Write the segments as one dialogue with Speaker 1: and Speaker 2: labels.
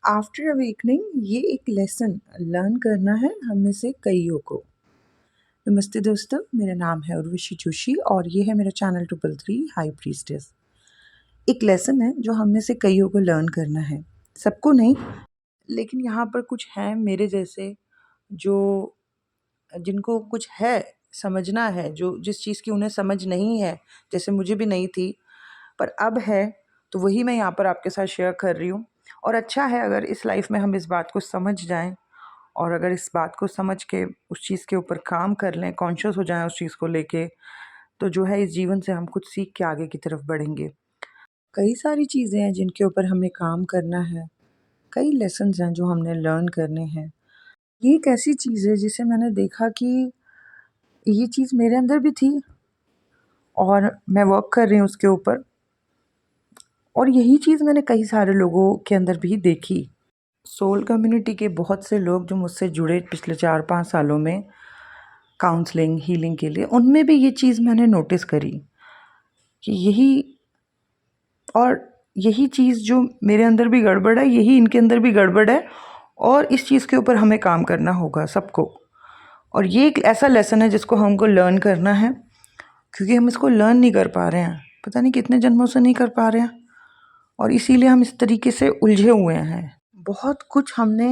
Speaker 1: After awakening ये एक lesson learn करना है हम में से कईयों को। नमस्ते दोस्तों, मेरा नाम है उर्वशी जोशी और ये है मेरा चैनल 333 हाई प्रीस्टेस। एक लेसन है जो हम में से कईयों को लर्न करना है, सबको नहीं, लेकिन यहाँ पर कुछ हैं मेरे जैसे जो जिनको कुछ है समझना है, जो जिस चीज़ की उन्हें समझ नहीं है, जैसे मुझे भी नहीं थी पर अब है, तो वही मैं यहाँ पर आपके साथ शेयर कर रही हूँ। और अच्छा है अगर इस लाइफ में हम इस बात को समझ जाएं और अगर इस बात को समझ के उस चीज़ के ऊपर काम कर लें, कॉन्शियस हो जाएं उस चीज़ को लेके, तो जो है इस जीवन से हम कुछ सीख के आगे की तरफ बढ़ेंगे। कई सारी चीज़ें हैं जिनके ऊपर हमें काम करना है, कई लेसन्स हैं जो हमने लर्न करने हैं। ये एक ऐसी चीज़ है जिसे मैंने देखा कि ये चीज़ मेरे अंदर भी थी और मैं वर्क कर रही हूँ उसके ऊपर, और यही चीज़ मैंने कई सारे लोगों के अंदर भी देखी। सोल कम्युनिटी के बहुत से लोग जो मुझसे जुड़े पिछले 4-5 सालों में काउंसलिंग, हीलिंग के लिए, उनमें भी ये चीज़ मैंने नोटिस करी कि यही चीज़ जो मेरे अंदर भी गड़बड़ है, यही इनके अंदर भी गड़बड़ है और इस चीज़ के ऊपर हमें काम करना होगा सबको। और ये एक ऐसा लेसन है जिसको हमको लर्न करना है, क्योंकि हम इसको लर्न नहीं कर पा रहे हैं, पता नहीं कितने जन्मों से नहीं कर पा रहे हैं, और इसीलिए हम इस तरीके से उलझे हुए हैं। बहुत कुछ हमने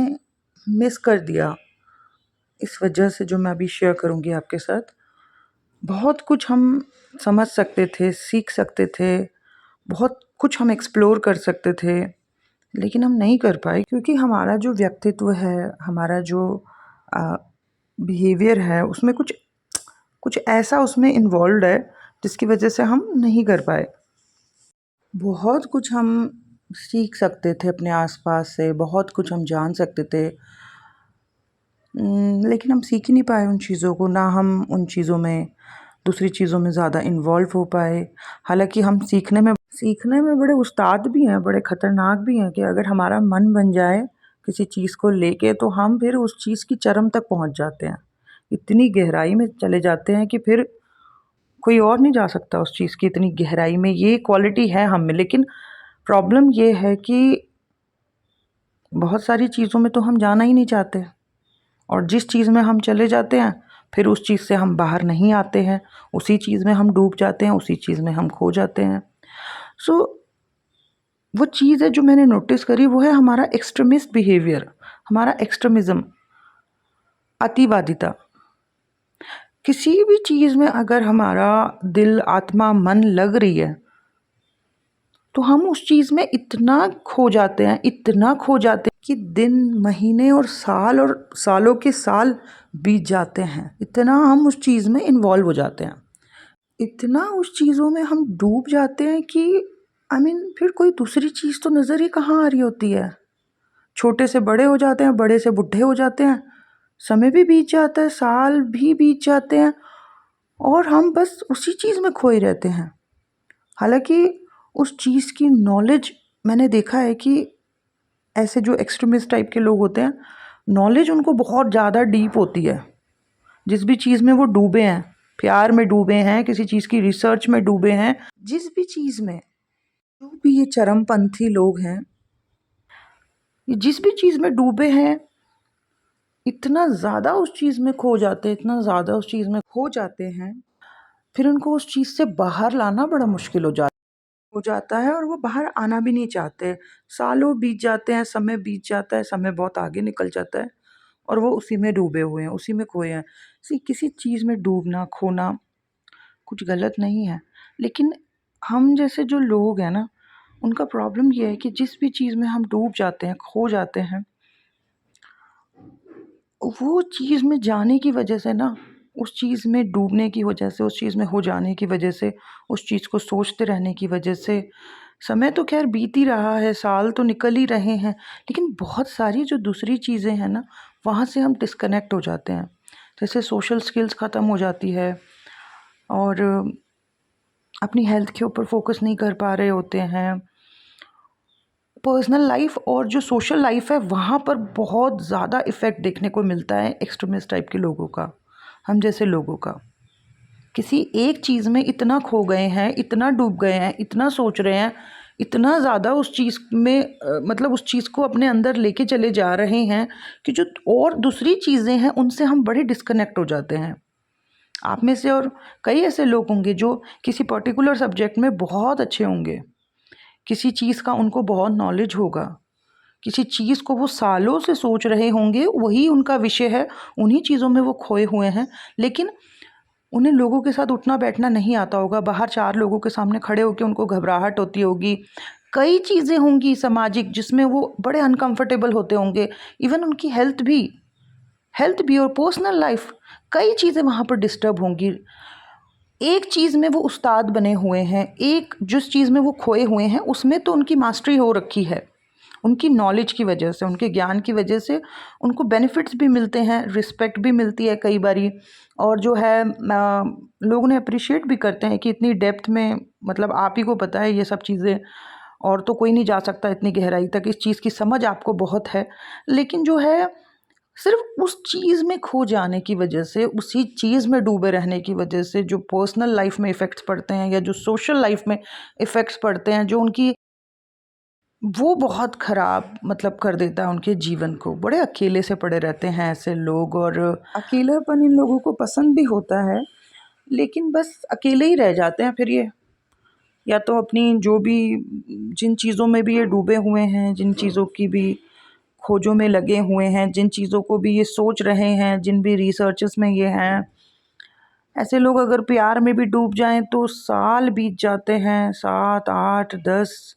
Speaker 1: मिस कर दिया इस वजह से, जो मैं अभी शेयर करूँगी आपके साथ। बहुत कुछ हम समझ सकते थे, सीख सकते थे, बहुत कुछ हम एक्सप्लोर कर सकते थे, लेकिन हम नहीं कर पाए क्योंकि हमारा जो व्यक्तित्व है, हमारा जो बिहेवियर है, उसमें कुछ कुछ ऐसा उसमें इन्वॉल्व्ड है जिसकी वजह से हम नहीं कर पाए। बहुत कुछ हम सीख सकते थे अपने आसपास से, बहुत कुछ हम जान सकते थे, लेकिन हम सीख ही नहीं पाए उन चीज़ों को, ना हम उन चीज़ों में, दूसरी चीज़ों में ज़्यादा इन्वॉल्व हो पाए। हालांकि हम सीखने में बड़े उस्ताद भी हैं, बड़े ख़तरनाक भी हैं कि अगर हमारा मन बन जाए किसी चीज़ को लेके, तो हम फिर उस चीज़ की चरम तक पहुंच जाते हैं, इतनी गहराई में चले जाते हैं कि फिर कोई और नहीं जा सकता उस चीज़ की इतनी गहराई में। ये क्वालिटी है हम में, लेकिन प्रॉब्लम ये है कि बहुत सारी चीज़ों में तो हम जाना ही नहीं चाहते, और जिस चीज़ में हम चले जाते हैं फिर उस चीज़ से हम बाहर नहीं आते हैं, उसी चीज़ में हम डूब जाते हैं, उसी चीज़ में हम खो जाते हैं। सो वो चीज़ है जो मैंने नोटिस करी, वो है हमारा एक्सट्रीमिस्ट बिहेवियर, हमारा एक्सट्रीमिज़म, अतिवादिता। किसी भी चीज़ में अगर हमारा दिल, आत्मा, मन लग रही है, तो हम उस चीज़ में इतना खो जाते हैं, इतना खो जाते हैं कि दिन, महीने और सालों के साल बीत जाते हैं। इतना हम उस चीज़ में इन्वॉल्व हो जाते हैं, इतना उस चीज़ों में हम डूब जाते हैं कि फिर कोई दूसरी चीज़ तो नज़र ही कहाँ आ रही होती है। छोटे से बड़े हो जाते हैं, बड़े से बूढ़े हो जाते हैं, समय भी बीत जाता है, साल भी बीत जाते हैं, और हम बस उसी चीज़ में खोए रहते हैं। हालांकि उस चीज़ की नॉलेज, मैंने देखा है कि ऐसे जो एक्सट्रीमिस्ट टाइप के लोग होते हैं, नॉलेज उनको बहुत ज़्यादा डीप होती है। जिस भी चीज़ में वो डूबे हैं, प्यार में डूबे हैं, किसी चीज़ की रिसर्च में डूबे हैं, जिस भी चीज़ में, जो भी ये चरमपंथी लोग हैं, ये जिस भी चीज़ में डूबे हैं, इतना ज़्यादा उस चीज़ में खो जाते हैं, इतना ज़्यादा उस चीज़ में खो जाते हैं, फिर उनको उस चीज़ से बाहर लाना बड़ा मुश्किल हो जाता है, और वो बाहर आना भी नहीं चाहते। सालों बीत जाते हैं, समय बीत जाता है, समय बहुत आगे निकल जाता है, और वो उसी में डूबे हुए हैं, उसी में खोए हैं। किसी चीज़ में डूबना, खोना कुछ गलत नहीं है, लेकिन हम जैसे जो लोग हैं ना, उनका प्रॉब्लम ये है कि जिस भी चीज़ में हम डूब जाते हैं, खो जाते हैं, वो चीज़ में जाने की वजह से ना, उस चीज़ में डूबने की वजह से, उस चीज़ में हो जाने की वजह से, उस चीज़ को सोचते रहने की वजह से, समय तो खैर बीत ही रहा है, साल तो निकल ही रहे हैं, लेकिन बहुत सारी जो दूसरी चीज़ें हैं ना, वहाँ से हम डिस्कनेक्ट हो जाते हैं। जैसे सोशल स्किल्स ख़त्म हो जाती है, और अपनी हेल्थ के ऊपर फोकस नहीं कर पा रहे होते हैं। पर्सनल लाइफ और जो सोशल लाइफ है, वहाँ पर बहुत ज़्यादा इफ़ेक्ट देखने को मिलता है एक्सट्रीमिस्ट टाइप के लोगों का, हम जैसे लोगों का। किसी एक चीज़ में इतना खो गए हैं, इतना डूब गए हैं, इतना सोच रहे हैं इतना ज़्यादा उस चीज़ में मतलब उस चीज़ को अपने अंदर लेके चले जा रहे हैं कि जो और दूसरी चीज़ें हैं उनसे हम बड़े डिस्कनेक्ट हो जाते हैं। आप में से और कई ऐसे लोग होंगे जो किसी पर्टिकुलर सब्जेक्ट में बहुत अच्छे होंगे, किसी चीज़ का उनको बहुत नॉलेज होगा, किसी चीज़ को वो सालों से सोच रहे होंगे, वही उनका विषय है, उन्हीं चीज़ों में वो खोए हुए हैं, लेकिन उन्हें लोगों के साथ उठना बैठना नहीं आता होगा। बाहर 4 लोगों के सामने खड़े होकर उनको घबराहट होती होगी। कई चीज़ें होंगी सामाजिक जिसमें वो बड़े अनकंफर्टेबल होते होंगे। इवन उनकी हेल्थ भी और पर्सनल लाइफ, कई चीज़ें वहाँ पर डिस्टर्ब होंगी। एक चीज़ में वो उस्ताद बने हुए हैं, एक जिस चीज़ में वो खोए हुए हैं उसमें तो उनकी मास्टरी हो रखी है। उनकी नॉलेज की वजह से, उनके ज्ञान की वजह से उनको बेनिफिट्स भी मिलते हैं, रिस्पेक्ट भी मिलती है कई बारी, और जो है लोग उन्हें अप्रिशिएट भी करते हैं कि इतनी डेप्थ में, मतलब आप ही को पता है ये सब चीज़ें, और तो कोई नहीं जा सकता इतनी गहराई तक, इस चीज़ की समझ आपको बहुत है। लेकिन जो है सिर्फ उस चीज़ में खो जाने की वजह से, उसी चीज़ में डूबे रहने की वजह से जो पर्सनल लाइफ में इफ़ेक्ट्स पड़ते हैं या जो सोशल लाइफ में इफ़ेक्ट्स पड़ते हैं, जो उनकी वो बहुत ख़राब मतलब कर देता है उनके जीवन को। बड़े अकेले से पड़े रहते हैं ऐसे लोग, और अकेलापन इन लोगों को पसंद भी होता है, लेकिन बस अकेले ही रह जाते हैं फिर ये। या तो अपनी जो भी जिन चीज़ों में भी ये डूबे हुए हैं, जिन चीज़ों की भी खोजों में लगे हुए हैं, जिन चीज़ों को भी ये सोच रहे हैं, जिन भी रिसर्चेस में ये हैं, ऐसे लोग अगर प्यार में भी डूब जाएं तो साल बीत जाते हैं, 7, 8, 10,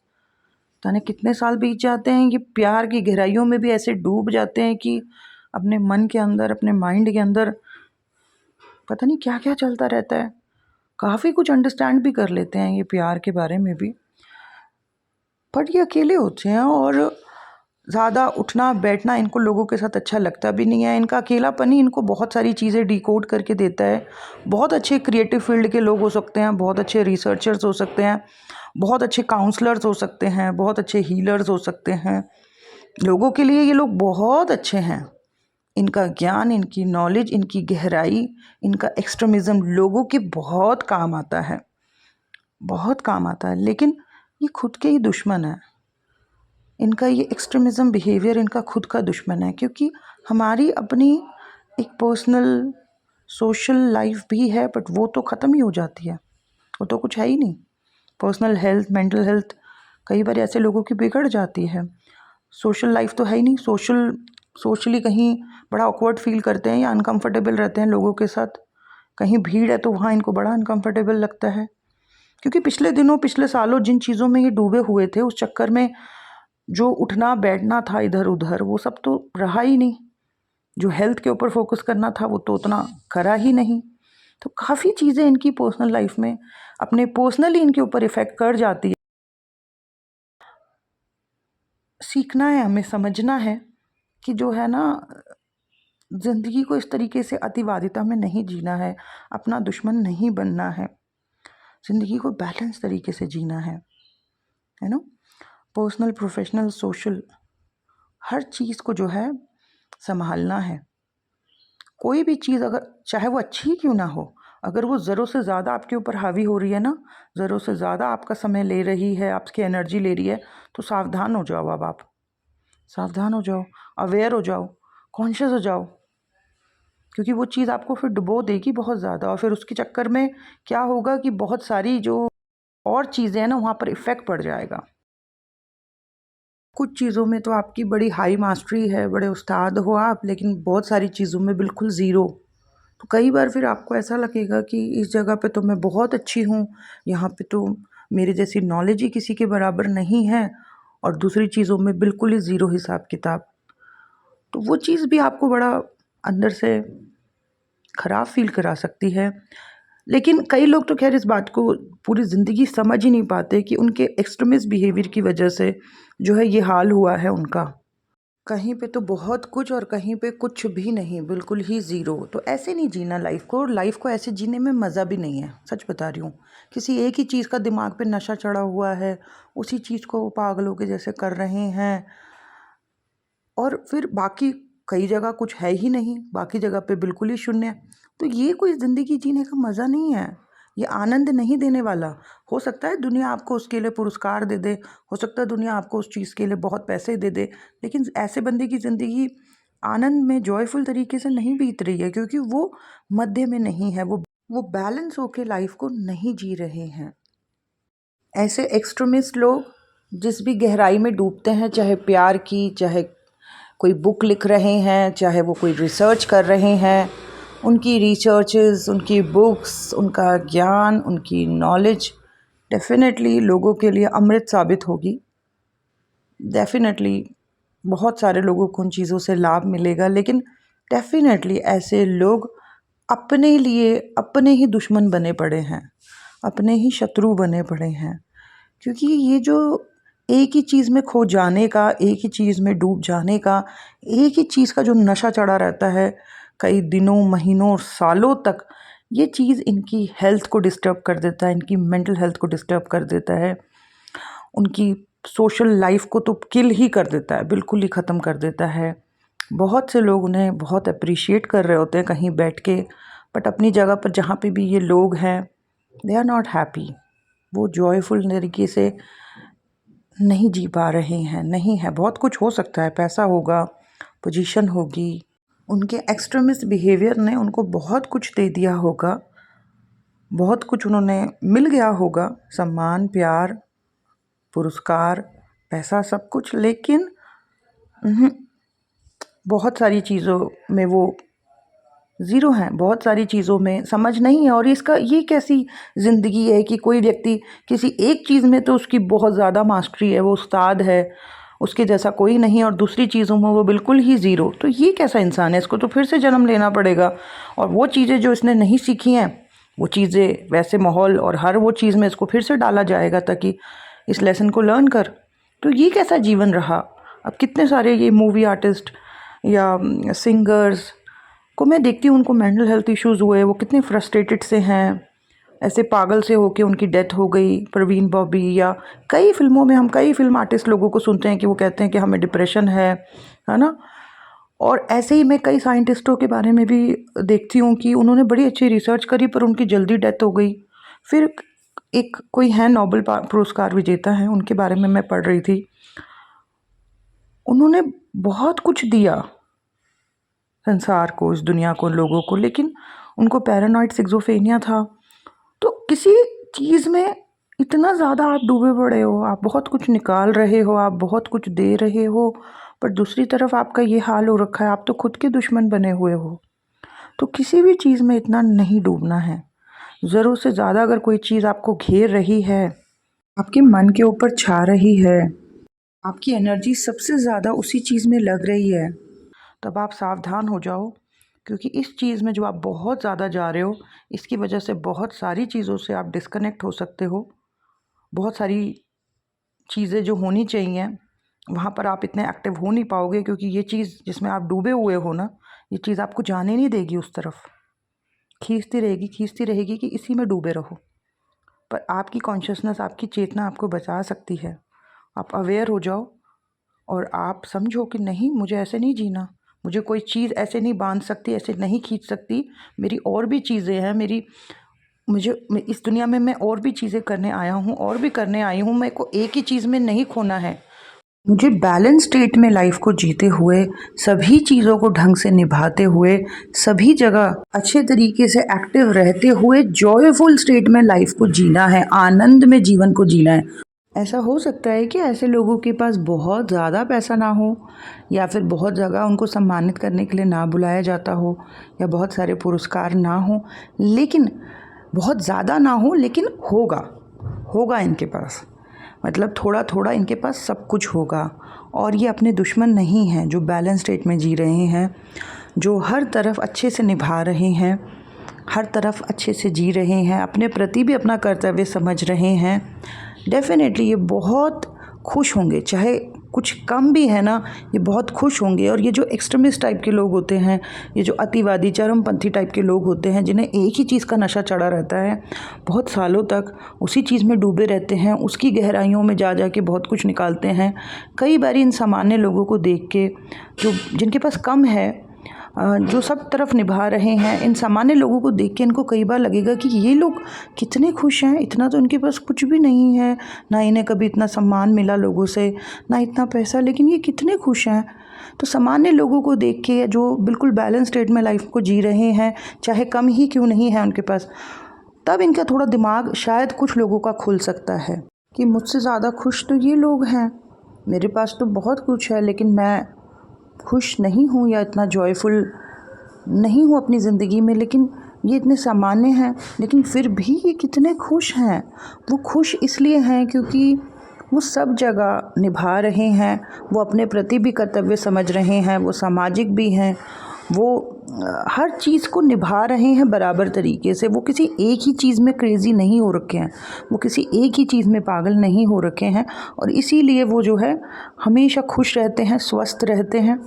Speaker 1: पता नहीं कितने साल बीत जाते हैं। ये प्यार की गहराइयों में भी ऐसे डूब जाते हैं कि अपने मन के अंदर, अपने माइंड के अंदर पता नहीं क्या क्या चलता रहता है। काफ़ी कुछ अंडरस्टैंड भी कर लेते हैं ये प्यार के बारे में भी, बट ये अकेले होते हैं और ज़्यादा उठना बैठना इनको लोगों के साथ अच्छा लगता भी नहीं है। इनका अकेलापन ही इनको बहुत सारी चीज़ें डिकोड करके देता है। बहुत अच्छे क्रिएटिव फील्ड के लोग हो सकते हैं, बहुत अच्छे रिसर्चर्स हो सकते हैं, बहुत अच्छे काउंसलर्स हो सकते हैं, बहुत अच्छे हीलर्स हो सकते हैं। लोगों के लिए ये लोग बहुत अच्छे हैं। इनका ज्ञान, इनकी नॉलेज, इनकी गहराई, इनका एक्सट्रीमिज़्म लोगों के बहुत काम आता है, बहुत काम आता है। लेकिन ये खुद के ही दुश्मन है। इनका ये एक्सट्रीमिज़्म बिहेवियर इनका खुद का दुश्मन है, क्योंकि हमारी अपनी एक पर्सनल सोशल लाइफ भी है, बट वो तो ख़त्म ही हो जाती है, वो तो कुछ है ही नहीं। पर्सनल हेल्थ, मेंटल हेल्थ कई बार ऐसे लोगों की बिगड़ जाती है। सोशल लाइफ तो है ही नहीं, सोशली कहीं बड़ा ऑकवर्ड फील करते हैं या अनकंफर्टेबल रहते हैं लोगों के साथ। कहीं भीड़ है तो वहाँ इनको बड़ा अनकंफर्टेबल लगता है, क्योंकि पिछले दिनों, पिछले सालों जिन चीज़ों में ये डूबे हुए थे, उस चक्कर में जो उठना बैठना था इधर उधर, वो सब तो रहा ही नहीं। जो हेल्थ के ऊपर फोकस करना था वो तो उतना करा ही नहीं। तो काफ़ी चीज़ें इनकी पर्सनल लाइफ में अपने पर्सनली इनके ऊपर इफ़ेक्ट कर जाती है। सीखना है हमें, समझना है कि जो है ना, ज़िंदगी को इस तरीके से अतिवादिता में नहीं जीना है, अपना दुश्मन नहीं बनना है, ज़िंदगी को बैलेंस तरीके से जीना है ना। पर्सनल, प्रोफेशनल, सोशल, हर चीज़ को जो है संभालना है। कोई भी चीज़ अगर चाहे वो अच्छी ही क्यों ना हो, अगर वो ज़रूरत से ज़्यादा आपके ऊपर हावी हो रही है ना, ज़रूरत से ज़्यादा आपका समय ले रही है, आपकी एनर्जी ले रही है, तो सावधान हो जाओ। अब आप सावधान हो जाओ, अवेयर हो जाओ, कॉन्शियस हो जाओ, क्योंकि वो चीज़ आपको फिर डुबो देगी बहुत ज़्यादा, और फिर उसके चक्कर में क्या होगा कि बहुत सारी जो और चीज़ें हैं ना, वहाँ पर इफ़ेक्ट पड़ जाएगा। कुछ चीज़ों में तो आपकी बड़ी हाई मास्टरी है, बड़े उस्ताद हो आप, लेकिन बहुत सारी चीज़ों में बिल्कुल ज़ीरो। तो कई बार फिर आपको ऐसा लगेगा कि इस जगह पे तो मैं बहुत अच्छी हूँ, यहाँ पे तो मेरे जैसी नॉलेज ही किसी के बराबर नहीं है, और दूसरी चीज़ों में बिल्कुल ही ज़ीरो हिसाब किताब। तो वो चीज़ भी आपको बड़ा अंदर से ख़राब फील करा सकती है। लेकिन कई लोग तो खैर इस बात को पूरी ज़िंदगी समझ ही नहीं पाते कि उनके एक्सट्रीमिस्ट बिहेवियर की वजह से जो है ये हाल हुआ है उनका। कहीं पे तो बहुत कुछ और कहीं पे कुछ भी नहीं, बिल्कुल ही ज़ीरो। तो ऐसे नहीं जीना लाइफ को, और लाइफ को ऐसे जीने में मज़ा भी नहीं है, सच बता रही हूँ। किसी एक ही चीज़ का दिमाग पे नशा चढ़ा हुआ है, उसी चीज़ को वो पागलों के जैसे कर रहे हैं, और फिर बाकी कई जगह कुछ है ही नहीं, बाकी जगह पे बिल्कुल ही शून्य है। तो ये कोई ज़िंदगी जीने का मज़ा नहीं है। ये आनंद नहीं देने वाला। हो सकता है दुनिया आपको उसके लिए पुरस्कार दे दे, हो सकता है दुनिया आपको उस चीज़ के लिए बहुत पैसे दे दे, लेकिन ऐसे बंदे की ज़िंदगी आनंद में जॉयफुल तरीके से नहीं बीत रही है, क्योंकि वो मध्य में नहीं है, वो बैलेंस होके लाइफ को नहीं जी रहे हैं। ऐसे एक्सट्रीमिस्ट लोग जिस भी गहराई में डूबते हैं, चाहे प्यार की, चाहे कोई बुक लिख रहे हैं, चाहे वो कोई रिसर्च कर रहे हैं, उनकी रिसर्चेस, उनकी बुक्स, उनका ज्ञान, उनकी नॉलेज डेफिनेटली लोगों के लिए अमृत साबित होगी। डेफिनेटली बहुत सारे लोगों को उन चीज़ों से लाभ मिलेगा, लेकिन डेफिनेटली ऐसे लोग अपने लिए अपने ही दुश्मन बने पड़े हैं, अपने ही शत्रु बने पड़े हैं। क्योंकि ये जो एक ही चीज़ में खो जाने का, एक ही चीज़ में डूब जाने का, एक ही चीज़ का जो नशा चढ़ा रहता है कई दिनों, महीनों और सालों तक, ये चीज़ इनकी हेल्थ को डिस्टर्ब कर देता है, इनकी मेंटल हेल्थ को डिस्टर्ब कर देता है, उनकी सोशल लाइफ को तो किल ही कर देता है, बिल्कुल ही ख़त्म कर देता है। बहुत से लोग उन्हें बहुत अप्रिशिएट कर रहे होते हैं कहीं बैठ के, बट अपनी जगह पर जहाँ पे भी ये लोग हैं, दे आर नॉट हैप्पी। वो जॉयफुल तरीके से नहीं जी पा रहे हैं, नहीं है। बहुत कुछ हो सकता है, पैसा होगा, पोजीशन होगी, उनके एक्सट्रीमिस्ट बिहेवियर ने उनको बहुत कुछ दे दिया होगा, बहुत कुछ उन्होंने मिल गया होगा, सम्मान, प्यार, पुरस्कार, पैसा, सब कुछ, लेकिन बहुत सारी चीज़ों में वो ज़ीरो हैं, बहुत सारी चीज़ों में समझ नहीं है। और इसका ये कैसी ज़िंदगी है कि कोई व्यक्ति किसी एक चीज़ में तो उसकी बहुत ज़्यादा मास्टरी है, वो उस्ताद है, उसके जैसा कोई नहीं, और दूसरी चीज़ों में वो बिल्कुल ही ज़ीरो। तो ये कैसा इंसान है? इसको तो फिर से जन्म लेना पड़ेगा, और वो चीज़ें जो इसने नहीं सीखी हैं, वो चीज़ें वैसे माहौल और हर वो चीज़ में इसको फिर से डाला जाएगा ताकि इस लेसन को लर्न कर। तो ये कैसा जीवन रहा? अब कितने सारे ये मूवी आर्टिस्ट या सिंगर्स को मैं देखती हूँ, उनको मेंटल हेल्थ इश्यूज़ हुए, वो कितने फ्रस्ट्रेटेड से हैं, ऐसे पागल से होके उनकी डेथ हो गई। प्रवीण बॉबी, या कई फिल्मों में हम कई फिल्म आर्टिस्ट लोगों को सुनते हैं कि वो कहते हैं कि हमें डिप्रेशन है ना। और ऐसे ही मैं कई साइंटिस्टों के बारे में भी देखती हूँ कि उन्होंने बड़ी अच्छी रिसर्च करी पर उनकी जल्दी डेथ हो गई। फिर एक कोई है नोबेल पुरस्कार विजेता हैं, उनके बारे में मैं पढ़ रही थी, उन्होंने बहुत कुछ दिया संसार को, इस दुनिया को, लोगों को, लेकिन उनको पैरानॉइड सिक्सोफेनिया था। तो किसी चीज़ में इतना ज़्यादा आप डूबे पड़े हो, आप बहुत कुछ निकाल रहे हो, आप बहुत कुछ दे रहे हो, पर दूसरी तरफ आपका ये हाल हो रखा है, आप तो खुद के दुश्मन बने हुए हो। तो किसी भी चीज़ में इतना नहीं डूबना है। ज़रूरत से ज़्यादा अगर कोई चीज़ आपको घेर रही है, आपके मन के ऊपर छा रही है, आपकी एनर्जी सबसे ज़्यादा उसी चीज़ में लग रही है, तब आप सावधान हो जाओ, क्योंकि इस चीज़ में जो आप बहुत ज़्यादा जा रहे हो, इसकी वजह से बहुत सारी चीज़ों से आप डिस्कनेक्ट हो सकते हो। बहुत सारी चीज़ें जो होनी चाहिए वहाँ पर आप इतने एक्टिव हो नहीं पाओगे, क्योंकि ये चीज़ जिसमें आप डूबे हुए हो ना, ये चीज़ आपको जाने नहीं देगी उस तरफ, खींचती रहेगी कि इसी में डूबे रहो। पर आपकी कॉन्शियसनेस, आपकी चेतना आपको बचा सकती है। आप अवेयर हो जाओ और आप समझो कि नहीं, मुझे ऐसे नहीं जीना, मुझे कोई चीज़ ऐसे नहीं बांध सकती, ऐसे नहीं खींच सकती, मेरी और भी चीज़ें हैं, इस दुनिया में मैं और भी चीज़ें करने आया हूँ, और भी करने आई हूँ, मेरे को एक ही चीज़ में नहीं खोना है। मुझे बैलेंस स्टेट में लाइफ को जीते हुए, सभी चीज़ों को ढंग से निभाते हुए, सभी जगह अच्छे तरीके से एक्टिव रहते हुए जॉयफुल स्टेट में लाइफ को जीना है, आनंद में जीवन को जीना है। ऐसा हो सकता है कि ऐसे लोगों के पास बहुत ज़्यादा पैसा ना हो, या फिर बहुत जगह उनको सम्मानित करने के लिए ना बुलाया जाता हो, या बहुत सारे पुरस्कार ना हो, लेकिन बहुत ज़्यादा ना हो, लेकिन होगा इनके पास, मतलब थोड़ा थोड़ा इनके पास सब कुछ होगा। और ये अपने दुश्मन नहीं हैं, जो बैलेंस स्टेट में जी रहे हैं, जो हर तरफ अच्छे से निभा रहे हैं, हर तरफ अच्छे से जी रहे हैं, अपने प्रति भी अपना कर्तव्य समझ रहे हैं। डेफिनेटली ये बहुत खुश होंगे, चाहे कुछ कम भी है ना, ये बहुत खुश होंगे। और ये जो एक्सट्रीमिस्ट टाइप के लोग होते हैं, ये जो अतिवादी चरमपंथी टाइप के लोग होते हैं, जिन्हें एक ही चीज़ का नशा चढ़ा रहता है, बहुत सालों तक उसी चीज़ में डूबे रहते हैं, उसकी गहराइयों में जा जा के बहुत कुछ निकालते हैं। कई बार इन सामान्य लोगों को देख के, जिनके पास कम है, जो सब तरफ निभा रहे हैं, इन सामान्य लोगों को देख के इनको कई बार लगेगा कि ये लोग कितने खुश हैं, इतना तो इनके पास कुछ भी नहीं है, ना इन्हें कभी इतना सम्मान मिला लोगों से, ना इतना पैसा, लेकिन ये कितने खुश हैं। तो सामान्य लोगों को देख के जो बिल्कुल बैलेंस स्टेट में लाइफ को जी रहे हैं, चाहे कम ही क्यों नहीं है उनके पास, तब इनका थोड़ा दिमाग शायद कुछ लोगों का खुल सकता है कि मुझसे ज़्यादा खुश तो ये लोग हैं, मेरे पास तो बहुत कुछ है लेकिन मैं खुश नहीं हूँ या इतना जॉयफुल नहीं हूँ अपनी ज़िंदगी में, लेकिन ये इतने सामान्य हैं लेकिन फिर भी ये कितने खुश हैं। वो खुश इसलिए हैं क्योंकि वो सब जगह निभा रहे हैं, वो अपने प्रति भी कर्तव्य समझ रहे हैं, वो सामाजिक भी हैं, वो हर चीज़ को निभा रहे हैं बराबर तरीके से। वो किसी एक ही चीज़ में क्रेज़ी नहीं हो रखे हैं, वो किसी एक ही चीज़ में पागल नहीं हो रखे हैं, और इसीलिए वो जो है हमेशा खुश रहते हैं, स्वस्थ रहते हैं।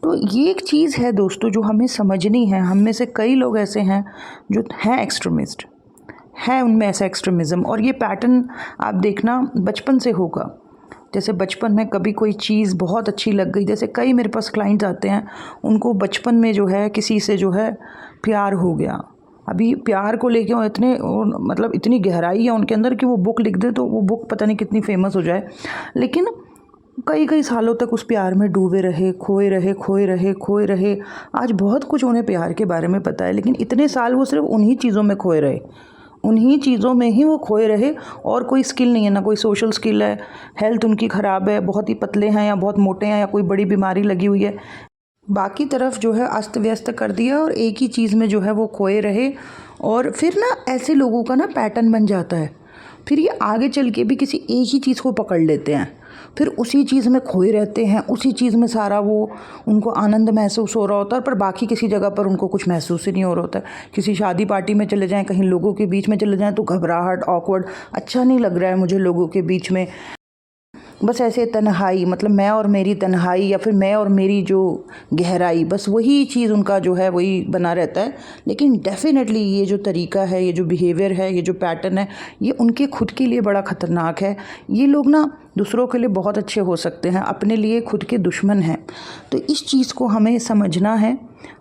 Speaker 1: तो ये एक चीज़ है दोस्तों जो हमें समझनी है। हम में से कई लोग ऐसे हैं जो हैं एक्सट्रीमिस्ट, है उनमें ऐसा एक्सट्रीमिज़म, और ये पैटर्न आप देखना बचपन से होगा। जैसे बचपन में कभी कोई चीज़ बहुत अच्छी लग गई, जैसे कई मेरे पास क्लाइंट्स आते हैं, उनको बचपन में जो है किसी से जो है प्यार हो गया। अभी प्यार को लेके वो इतने मतलब इतनी गहराई है उनके अंदर कि वो बुक लिख दे तो वो बुक पता नहीं कितनी फेमस हो जाए, लेकिन कई कई सालों तक उस प्यार में डूबे रहे, खोए रहे, खोए रहे, खोए रहे। आज बहुत कुछ उन्हें प्यार के बारे में पता है, लेकिन इतने साल वो सिर्फ उन्हीं चीज़ों में खोए रहे, उन्हीं चीज़ों में ही वो खोए रहे, और कोई स्किल नहीं है, ना कोई सोशल स्किल है, हेल्थ उनकी ख़राब है, बहुत ही पतले हैं या बहुत मोटे हैं या कोई बड़ी बीमारी लगी हुई है, बाकी तरफ जो है अस्त व्यस्त कर दिया और एक ही चीज़ में जो है वो खोए रहे। और फिर ना ऐसे लोगों का ना पैटर्न बन जाता है, फिर ये आगे चल के भी किसी एक ही चीज़ को पकड़ लेते हैं, फिर उसी चीज़ में खोए रहते हैं, उसी चीज़ में सारा वो उनको आनंद महसूस हो रहा होता है, पर बाकी किसी जगह पर उनको कुछ महसूस ही नहीं हो रहा होता है। किसी शादी पार्टी में चले जाएं, कहीं लोगों के बीच में चले जाएं तो घबराहट, ऑकवर्ड, अच्छा नहीं लग रहा है मुझे लोगों के बीच में, बस ऐसे तन्हाई, मतलब मैं और मेरी तन्हाई या फिर मैं और मेरी जो गहराई, बस वही चीज़ उनका जो है वही बना रहता है। लेकिन डेफिनेटली ये जो तरीका है, ये जो बिहेवियर है, ये जो पैटर्न है, ये उनके खुद के लिए बड़ा ख़तरनाक है। ये लोग ना दूसरों के लिए बहुत अच्छे हो सकते हैं, अपने लिए खुद के दुश्मन हैं। तो इस चीज़ को हमें समझना है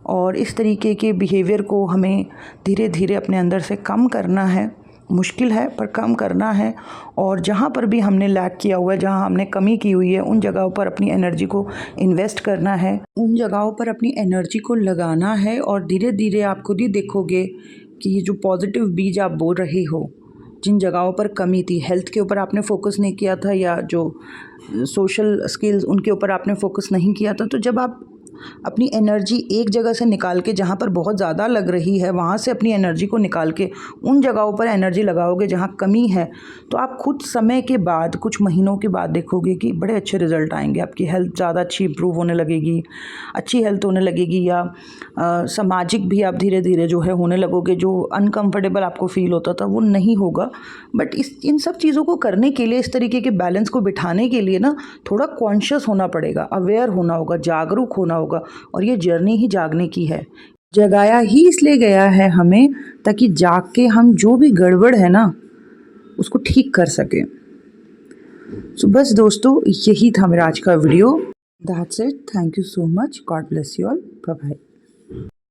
Speaker 1: और इस तरीके के बिहेवियर को हमें धीरे धीरे अपने अंदर से कम करना है। मुश्किल है पर कम करना है, और जहाँ पर भी हमने लैक किया हुआ है, जहाँ हमने कमी की हुई है, उन जगहों पर अपनी एनर्जी को इन्वेस्ट करना है, उन जगहों पर अपनी एनर्जी को लगाना है, और धीरे धीरे आप खुद ही देखोगे कि ये जो पॉजिटिव बीज आप बो रहे हो, जिन जगहों पर कमी थी, हेल्थ के ऊपर आपने फोकस नहीं किया था या जो सोशल स्किल्स उनके ऊपर आपने फोकस नहीं किया था, तो जब आप अपनी एनर्जी एक जगह से निकाल के जहाँ पर बहुत ज़्यादा लग रही है वहाँ से अपनी एनर्जी को निकाल के उन जगहों पर एनर्जी लगाओगे जहाँ कमी है, तो आप खुद समय के बाद, कुछ महीनों के बाद देखोगे कि बड़े अच्छे रिज़ल्ट आएंगे। आपकी हेल्थ ज़्यादा अच्छी इंप्रूव होने लगेगी, अच्छी हेल्थ होने लगेगी, या सामाजिक भी आप धीरे धीरे जो है होने लगोगे। जो अनकम्फर्टेबल आपको फील होता था वो नहीं होगा। बट इन सब चीज़ों को करने के लिए, इस तरीके के बैलेंस को बिठाने के लिए ना थोड़ा कॉन्शियस होना पड़ेगा, अवेयर होना होगा, जागरूक होना होगा, और ये जर्नी ही जागने की है। जगाया ही इसलिए गया है हमें ताकि जाग के हम जो भी गड़बड़ है ना उसको ठीक कर सकें। सो बस दोस्तों, यही था मेरा आज का video. That's it. Thank you so much. God bless you all. Bye bye.